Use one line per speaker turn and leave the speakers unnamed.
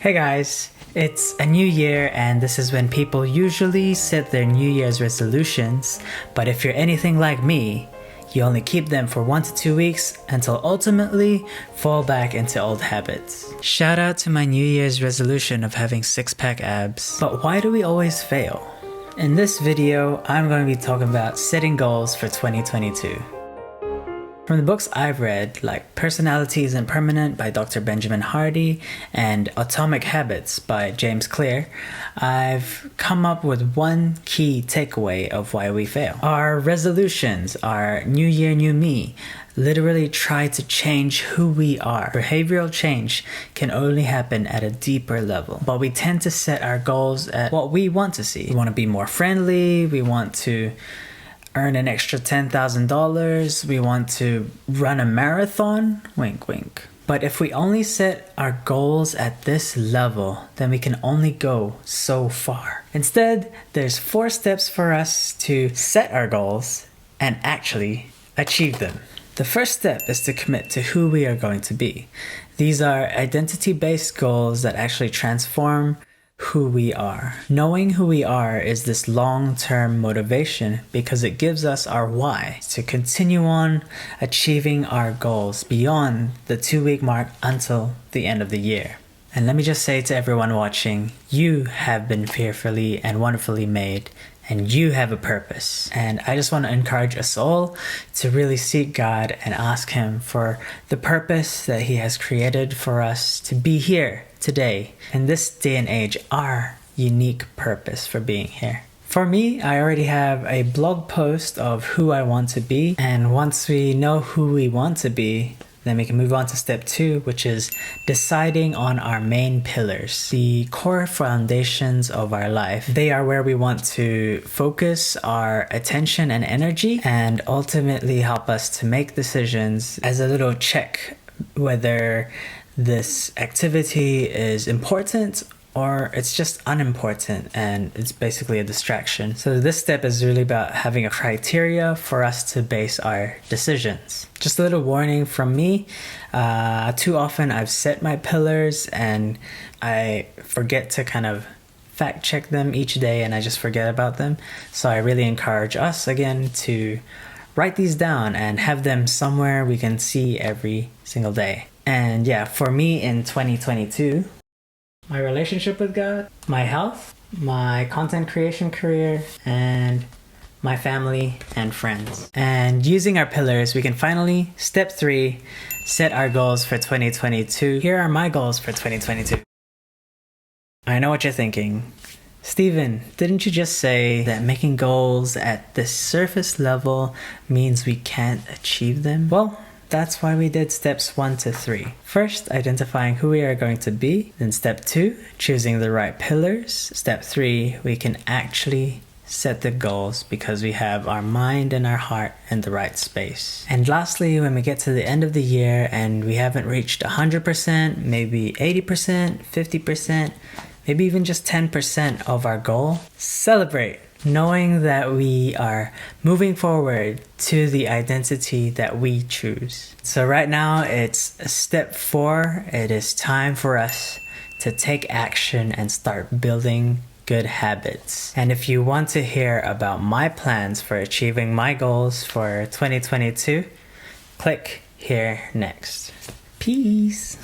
Hey guys, it's a new year and this is when people usually set their New Year's resolutions, but if you're anything like me, you only keep them for 1 to 2 weeks until ultimately fall back into old habits. Shout out to my New Year's resolution of having 6-pack abs. But why do we always fail? In this video, I'm going to be talking about setting goals for 2022. From the books I've read, like Personality Isn't Permanent by Dr. Benjamin Hardy and Atomic Habits by James Clear, I've come up with one key takeaway of why we fail. Our resolutions, our new year, new me, literally try to change who we are. Behavioral change can only happen at a deeper level, but we tend to set our goals at what we want to see. We want to be more friendly, we want to earn an extra $10,000, we want to run a marathon, wink wink. But if we only set our goals at this level, then we can only go so far. Instead, there's 4 steps for us to set our goals and actually achieve them. The first step is to commit to who we are going to be. These are identity-based goals that actually transform who we are. Knowing who we are is this long-term motivation because it gives us our why to continue on achieving our goals beyond the 2-week mark until the end of the year. And let me just say to everyone watching, you have been fearfully and wonderfully made, and you have a purpose. And I just want to encourage us all to really seek God and ask Him for the purpose that He has created for us to be here today, in this day and age, our unique purpose for being here. For me, I already have a blog post of who I want to be, and once we know who we want to be, then we can move on to step 2, which is deciding on our main pillars, the core foundations of our life. They are where we want to focus our attention and energy and ultimately help us to make decisions as a little check whether this activity is important or it's just unimportant and it's basically a distraction. So this step is really about having a criteria for us to base our decisions. Just a little warning from me, too often I've set my pillars and I forget to kind of fact check them each day and I just forget about them. So I really encourage us again to write these down and have them somewhere we can see every single day. And yeah, for me in 2022, my relationship with God, my health, my content creation career, and my family and friends. And using our pillars, we can finally, step 3, set our goals for 2022. Here are my goals for 2022. I know what you're thinking. Steven, didn't you just say that making goals at the surface level means we can't achieve them? Well, that's why we did steps 1 to 3. First, identifying who we are going to be. Then step 2, choosing the right pillars. Step 3, we can actually set the goals because we have our mind and our heart in the right space. And lastly, when we get to the end of the year and we haven't reached 100%, maybe 80%, 50%, maybe even just 10% of our goal, celebrate, knowing that we are moving forward to the identity that we choose. So right now it's step 4. It is time for us to take action and start building good habits. And if you want to hear about my plans for achieving my goals for 2022, click here next. Peace.